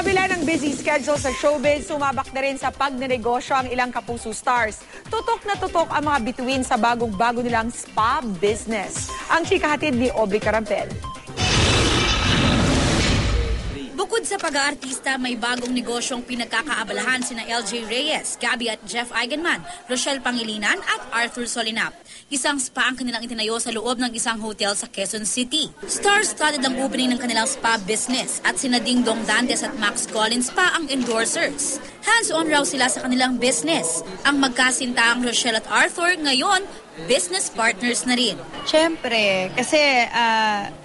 kabila ng busy schedule sa showbiz, sumabak na rin sa pagnenegosyo ang ilang kapuso stars. Tutok na tutok ang mga bituin sa bagong-bago nilang spa business. Ang chika hatid ni Aubrey Carampel. Bukod sa pag-aartista, may bagong negosyong pinagkakaabalahan sina LJ Reyes, Gabby at Jeff Eigenman, Rochelle Pangilinan at Arthur Solinap. Isang spa ang kanilang itinayo sa loob ng isang hotel sa Quezon City. Star-studded ang opening ng kanilang spa business at sina Ding Dong Dantes at Max Collins pa ang endorsers. Hands-on raw sila sa kanilang business. Ang magkasintaang Rochelle at Arthur ngayon, business partners na rin. Siyempre, kasi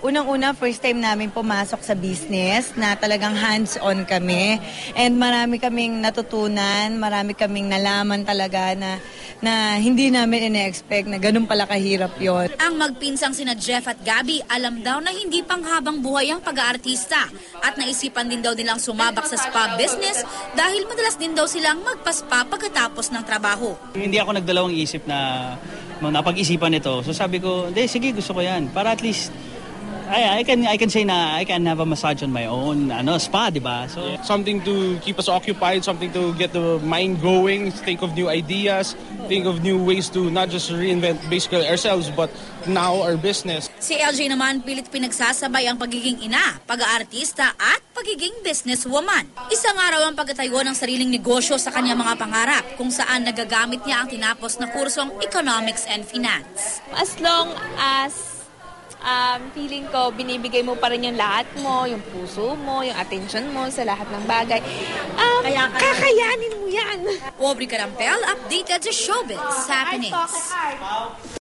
unang-una first time namin pumasok sa business na talagang hands-on kami. And marami kaming natutunan, marami kaming nalaman talaga na hindi namin ine-expect na ganun pala kahirap yon. Ang magpinsang sina Jeff at Gabby, alam daw na hindi panghabang buhay ang pag-aartista at naisipan din daw nilang sumabak sa spa business dahil madalas din daw silang magpaspa pagkatapos ng trabaho. Hindi ako nagdalawang isip na napag-isipan ito. So sabi ko, sige, gusto ko yan. Para at least, I can say na I can have a massage on my own spa, di ba? So, something to keep us occupied, something to get the mind going, think of new ideas, think of new ways to not just reinvent basically ourselves, but now our business. Si LJ naman pilit pinagsasabay ang pagiging ina, pag-aartista at pagiging businesswoman. Isang araw ang pagtatayo ng sariling negosyo sa kanyang mga pangarap kung saan nagagamit niya ang tinapos na kursong Economics and Finance. As long as feeling ko, binibigay mo pa rin yung lahat mo, yung puso mo, yung attention mo sa lahat ng bagay. Kakayanin mo yan. Aubrey Carampel, updated sa showbiz happenings.